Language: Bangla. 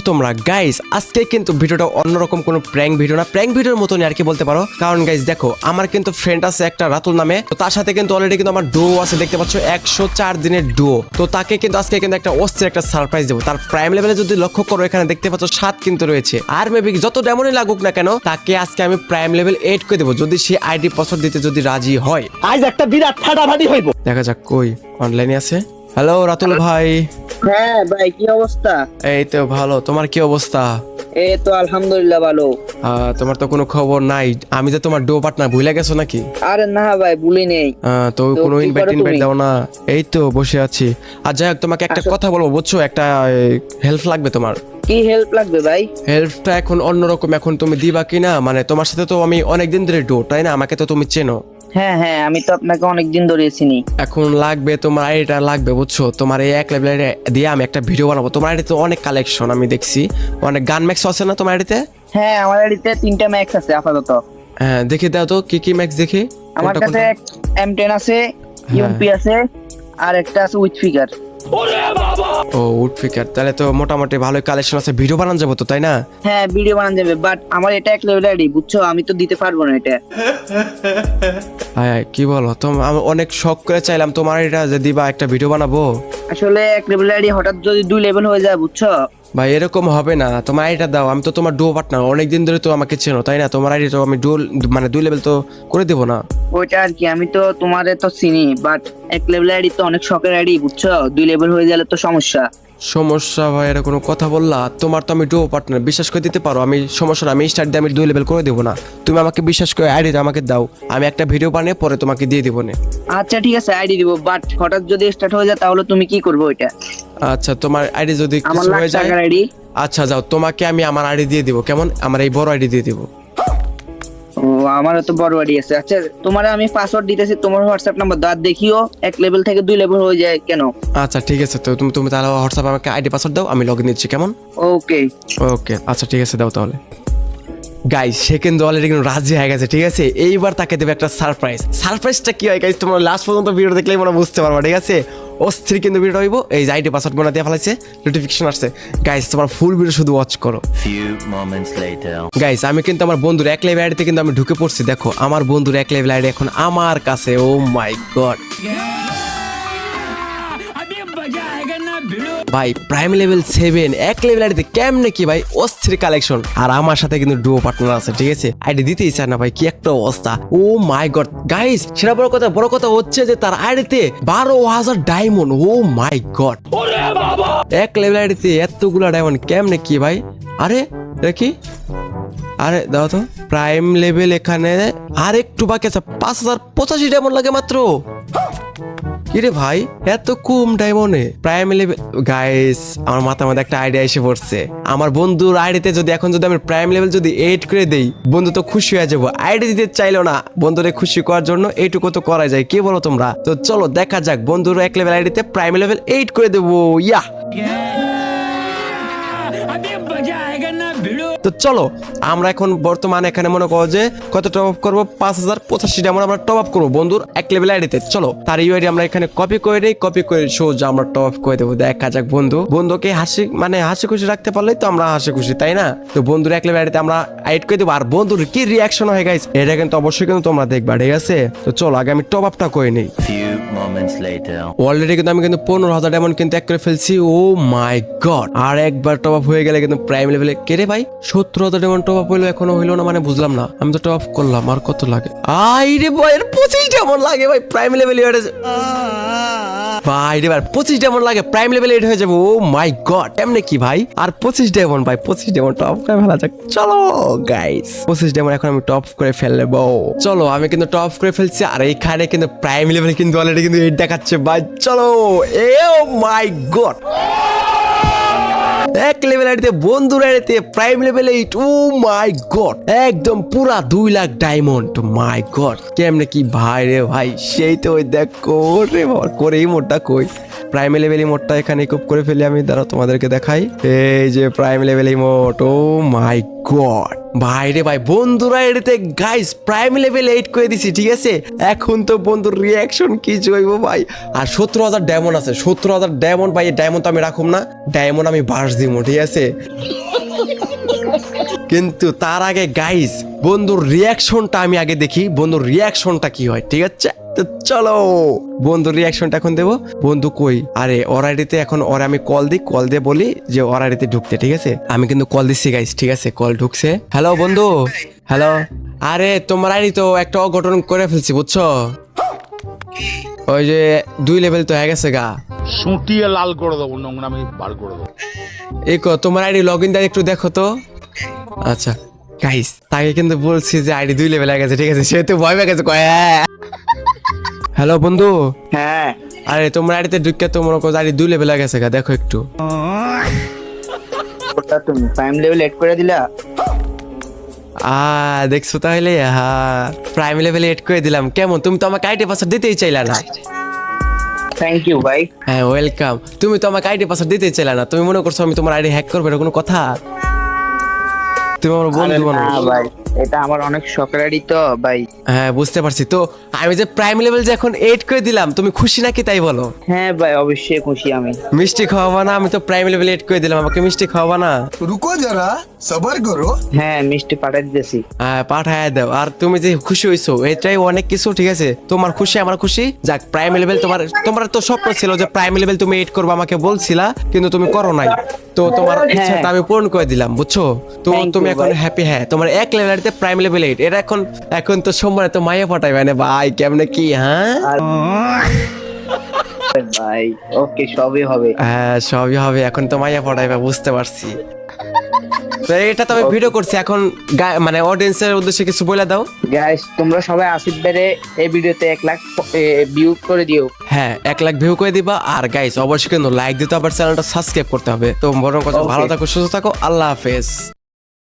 তোমরা গাইস আজকে কিন্তু ভিডিওটা অন্যরকম কোনো প্র্যাঙ্ক ভিডিও না, প্র্যাঙ্ক ভিডিওর মতনই আর কি বলতে পারো। কারণ গাইস দেখো আমার কিন্তু ফ্রেন্ড আছে একটা রাতুল নামে, তো তার সাথে কিন্তু অলরেডি কিন্তু আমার ডুও আছে, দেখতে পাচ্ছ 104 দিনের ডুও। তো তাকে কিন্তু আজকে কিন্তু একটা অস্থির একটা সারপ্রাইজ দেবো। তার প্রাইম লেভেলে যদি লক্ষ্য করো এখানে দেখতে পাচ্ছ 7 কিন্তু রয়েছে। আর মেবি যত ডেমনই লাগুক না কেন তাকে আজকে আমি প্রাইম লেভেল 8 করে দেবো যদি সে আইডি পাসওয়ার্ড দিতে যদি রাজি হয়। আজ একটা বিরাট ফাটাফাটি হইব। দেখা যাক কই অনলাইনে আছে। হ্যালো রাতুল ভাই। হ্যাঁ ভাই, কি অবস্থা? এই তো ভালো, তোমার কি অবস্থা? এই তো আলহামদুলিল্লাহ ভালো। তোমার তো কোনো খবর নাই, আমি যে তোমার ডো পার্টনার ভুলে গেছো নাকি? আরে না ভাই, ভুলি নেই। তো কোনো কি ইনভাইট করো ইনভাইট তুমি? দাও না। এই তো বসে আছি। আর যাই হোক তোমাকে একটা কথা বলবো বুঝছো, একটা হেল্প লাগবে তোমার। কি হেল্প লাগবে ভাই? হেল্পটা এখন অন্যরকম, এখন তুমি দিবা কিনা, মানে তোমার সাথে তো আমি অনেকদিন ধরে ডো, তাই না? আমাকে তো তুমি চেনো। হ্যাঁ হ্যাঁ, আমি তো আপনাকে অনেকদিন ধরে চিনি। এখন লাগবে তোমার আইডিটা লাগবে বুঝছো। তোমার এই এক লেভেল দিয়ে আমি একটা ভিডিও বানাবো। তোমার আইডিতে অনেক কালেকশন আমি দেখছি, অনেক গান ম্যাক্স আছে না তোমার আইডিতে? হ্যাঁ, আমার বাড়িতে 3টা ম্যাক্স আছে আপাতত। হ্যাঁ দেখি দাও তো কি কি ম্যাক্স দেখি। আমার কোনটা কাছে কোনটা? M10 আছে, ইউপি আছে, আর একটা আছে উইথ ফিগার। ও উড ফিকার, তাহলে তো মোটামুটি ভালোই কালেকশন আছে, ভিডিও বানানো যাবো তো তাই না? হ্যাঁ, ভিডিও বানানো যাবে, বাট আমার এটা এক লেভেল আইডি বুঝছো, আমি তো দিতে পারবো না এটা। হ্যাঁ কি বলো, আমি অনেক শখ করে চাইলাম তোমার এটা যে দিবা একটা ভিডিও বানাবো। আসলে এক লেভেল আইডি হঠাৎ যদি 2 লেভেল হয়ে যায় বুঝছো। ভাই এরকম হবে না, তোমার আইডিটা দাও। আমি তো তোমার ডুও পার্টনার, অনেকদিন ধরে তো আমাকে চেনো তাই না? তোমার আইডি তো আমি ডুও মানে 2 লেভেল তো করে দেবো না? ওইটা আর কি, আমি তো তোমারে তো চিনি, বাট এক লেভেল আইডি তো অনেক শখের আইডি বুঝছো, 2 লেভেল হয়ে গেলে তো সমস্যা। সমস্যা ভাই, এর কোনো কথা বললা? তোমার তো আমি ডুও পার্টনার, বিশ্বাস করে দিতে পারো। আমি সমস্যা না, আমি স্টার্ট দিয়ে আমি 2 লেভেল করে দেবো না। তুমি আমাকে বিশ্বাস করে আইডিটা আমাকে দাও, আমি একটা ভিডিও বানিয়ে পরে তোমাকে দিয়ে দিব না। আচ্ছা ঠিক আছে, আইডি দিব, বাট হঠাৎ যদি স্টার্ট হয়ে যায় তাহলে তুমি কি করবে ওইটা? আচ্ছা তোমার আইডি যদি আমার কিছু লাখ হয়ে যায়, টাকার আইডি। আচ্ছা যাও, তোমাকে আমি আমার আইডি দিয়ে দিব, কেমন? আমার এই বড় আইডি দিয়ে দিব। ও, আমারও তো বড় আইডি আছে। আচ্ছা তোমার আমি পাসওয়ার্ড দিতেছি, তোমার হোয়াটসঅ্যাপ নাম্বার দাও, দেখিও এক লেভেল থেকে 2 লেভেল হয়ে যায় কেন। আচ্ছা ঠিক আছে, তো তুমি তুমি তাহলে হোয়াটসঅ্যাপে আমাকে আইডি পাসওয়ার্ড দাও, আমি লগ ইন দিচ্ছি, কেমন? ওকে ওকে আচ্ছা ঠিক আছে, দাও তাহলে। গাইস সে কিন্তু অলরেডি কিন্তু রাজি হয়ে গেছে, ঠিক আছে? এইবার তাকে দেবে একটা সারপ্রাইজ। সারপ্রাইজটা কি হয় গাইস, তোমরা লাস্ট পর্যন্ত ভিডিও দেখলেই মনে বুঝতে পারবা, ঠিক আছে? অস্থির কিন্তু ভিডিও হইব। এই যে আইডি পাসওয়ার্ড বানা দিয়ে ফেলাইছে, নোটিফিকেশন আসছে। গাইস তোমার ফুল ভিডিও শুধু ওয়াচ করো। Few moments later. গাইস আমি কিন্তু আমার বন্ধুর এক লেভেল আইডিতে কিন্তু আমি ঢুকে পড়ছি। দেখো আমার বন্ধুর এক লেভেল আইডি এখন আমার কাছে। ও মাই গড ভাই, প্রাইম লেভেল 7 এক লেভেল আইডিতে কেমনে কি ভাই, অস্থির কালেকশন। আর আমার সাথে কিন্তু ডুও পার্টনার আছে, ঠিক আছে? আইডি দিতেই চায় না ভাই, কি একটা অবস্থা। ও মাই গড গাইস, সেটা বড় কথা হচ্ছে যে তার আইডিতে 12,000 ডায়মন্ড। ও মাই গড, এক লেভেল আইডিতে এতগুলা ডায়মন্ড কেমনে কি ভাই? আরে দেখি, আরে দাও তো প্রাইম লেভেল এখানে আর একটু বাকি আছে, 5,085 ডায়মন্ড লাগে মাত্র। কিরে ভাই এত কম ডায়মন্ডে প্রাইম লেভেল? গাইস আমার মাথার মধ্যে একটা আইডিয়া এসে পড়ছে। আমার বন্ধুর আইডিতে যদি এখন যদি আমি প্রাইম লেভেল যদি 8 করে দেই, বন্ধু তো খুশি হয়ে যাবো। আইডি দিতে চাইলো না, বন্ধুরে খুশি করার জন্য এইটুকু তো করা যায়, কি বলো তোমরা? তো চলো দেখা যাক, বন্ধুর এক লেভেল আইডিতে প্রাইম লেভেল 8 করে দেবো। ইয়া তো চলো আমরা এখন বর্তমানে এখানে মনে করো যে কত টপ আপ করবো, 5,085 ডায়মন্ড আমরা টপ আপ করবো বন্ধুর এক লেভেল আইডিতে। চলো তার ইউআইডি আমরা এখানে কপি করে দিই, কপি করে সোজা আমরা টপ আপ করে দেবো। দেখা যাক বন্ধুকে হাসি খুশি রাখতে পারলেই তো আমরা হাসি খুশি, তাই না? তো বন্ধুর এক লেভেল আইডিতে আমরা আইড করে দেবো, আর বন্ধুর কি রিয়াকশন হয় গাইস এটা কিন্তু অবশ্যই কিন্তু তোমরা দেখবা, ঠিক আছে? তো চলো আগে আমি টপ আপটা করে নিই। Few moments later. অলরেডি কিন্তু আমি কিন্তু 15,000 ডায়মন্ড কিন্তু এক করে ফেলছি। ও মাই গড, আর একবার টপ আপ হয়ে গেলে কিন্তু প্রাইম লেভেলে কেড়ে ভাই 70,000 ডায়মন্ড টপ আপ হইলো, এখনো হইলো না, মানে বুঝলাম না। আমি তো টপ আপ করলাম, আর কত লাগে? আইরে ভাই এর 25 ডায়মন্ড লাগে ভাই প্রাইম লেভেলে। ভাই রে ভাই 25 ডায়মন্ড লাগে প্রাইম লেভেলে 8 হয়ে যাবো। ও মাই গড, এমনি কি ভাই? আর 25 ডায়মন্ড ভাই, 25 ডায়মন্ড টপ করে ফেলা যাক। চলো গাইস 25 ডায়মন্ড এখন আমি টপ করে ফেলবো। চলো আমি কিন্তু টপ করে ফেলছি, আর এইখানে কিন্তু প্রাইম লেভেল কিন্তু অলরেডি কিন্তু 8 দেখাচ্ছে ভাই। চলো ও মাই গড, এক লেভেল আইডিতে বন্ধুর আইডিতে প্রাইম লেভেল 8। ও মাই গড, একদম পুরা 2 লাখ ডায়মন্ড। মাই গড কেমনে কি ভাই রে ভাই, সেই তো ওই দেখো রে বাবা, করে এই মোডটা কই প্রাইম লেভেল ইমোটটা এখানে খুব করে ফেলি আমি, দাঁড়াও তোমাদেরকে দেখাই। এই যে প্রাইম লেভেল ইমোট, ও মাই গড ভাই রে ভাই, বন্ধুরা এটাতে গাইস প্রাইম লেভেল 8 করে দিছি, ঠিক আছে। এখন তো বন্ধুর রিয়াকশন কি হইব ভাই। আর 17,000 ডায়মন্ড আছে, 17,000 ডায়মন্ড ভাই। এই ডায়মন্ড তো আমি রাখুম না, ডায়মন্ড আমি বাস দিব, ঠিক আছে। কিন্তু তার আগে গাইস বন্ধুর রিয়াকশনটা আমি আগে দেখি, বন্ধুর রিয়াকশনটা কি হয়, ঠিক আছে। তো চলো বন্ধুর রিয়াকশনটা এখন দেবো। বন্ধু কই? আরে ওর আইডিতে এখন ওরে আমি কল দিই, কল দিয়ে বলি যে ওর আইডিতে ঢুকতে, ঠিক আছে। আমি কিন্তু কল দিচ্ছি গাইস, ঠিক আছে। কল ঢুকছে। হ্যালো বন্ধু, হ্যালো। আরে তোমার আইডি তো একটা অঘটন করে ফেলছি, বুঝছো। ওই যে 2 লেভেল তো হয়ে গেছে গা, সুটিয়ে লাল করে দেবো, নোংরামি বার করে দেবো। এই তোমার আইডি লগ ইন একটু দেখো তো। আচ্ছা গাইস, তাকে কিন্তু বলছি যে আইডি 2 লেভেল হয়ে গেছে, ঠিক আছে। সে তো ভয় পেয়ে গেছে, কয় হ্যালো বন্ধু। হ্যাঁ আরে তোমার আইডিতে ঢুকে তো মনে করো আইডি 2 লেভেল হয়ে গেছে গা, দেখো একটু। ওটা তুমি প্রাইম লেভেল এড করে দিলা? দেখছো তাহলে, হ্যাঁ প্রাইম লেভেল 8 করে দিলাম। কেমন, তুমি তো আমাকে আইডি পাসওয়ার্ড দিতেই চাইলা না। থ্যাংক ইউ ভাই। হ্যাঁ ওয়েলকাম। তুমি তো আমাকে আইডি পাসওয়ার্ড দিতেই চাইলা না। তুমি মনে করছো আমি তোমার আইডি হ্যাক করবো, এটা কোনো কথা? তুমি আমার বন্ধু আরে মানুষ। না ভাই, এটা আমার অনেক শখের আইডি তো ভাই। হ্যাঁ বুঝতে পারছি। তো আমি যে প্রাইম লেভেল যে এখন 8 করে দিলাম, তুমি খুশি নাকি তাই বলো? হ্যাঁ ভাই, অবশ্যই খুশি আমি। মিষ্টি খাওয়াবা না? আমি তো প্রাইম লেভেল 8 করে দিলাম, আমাকে মিষ্টি খাওয়াবা না? रुको जरा सबर करो। হ্যাঁ, মিষ্টি পাঠাই দিতেছি। হ্যাঁ পাঠায় দাও। আর তুমি যে খুশি হইছো এটাই অনেক কিছু, ঠিক আছে। তোমার খুশি আমার খুশি। যাক, প্রাইম লেভেল তোমার তো স্বপ্ন ছিল যে প্রাইম লেভেল তুমি 8 করবে, আমাকে বলছিলা, কিন্তু তুমি করো নাই। তো তোমার ইচ্ছাটা আমি পূরণ করে দিলাম, বুঝছো। তো Thank তুমি you, এখন ভাই। হ্যাপি। হ্যাঁ, তোমার 1 লেভেলেতে প্রাইম লেভেল 8, এটা এখন তো সোমবারে তো মাইয়া পাঠাইবে না ভাই, কেমনে কি? হ্যাঁ ভাই ওকে, সবই হবে। হ্যাঁ সবই হবে, এখন তো মাইয়া পড়াইবা, বুঝতে পারছি। তো এটা তো আমি ভিডিও করছি এখন, মানে অডিয়েন্সের উদ্দেশ্যে কিছু বলে দাও। গাইস, তোমরা সবাই আসিফ ভাইরে এই ভিডিওতে 1 লাখ ভিউ করে দিও। হ্যাঁ 1 লাখ ভিউ করে দিবা। আর গাইস অবশ্যই কিন্তু লাইক দিতে হবে, চ্যানেলটা সাবস্ক্রাইব করতে হবে। তো বড় কথা, Okay. ভালো থাকো, সুস্থ থাকো, আল্লাহ হাফেজ।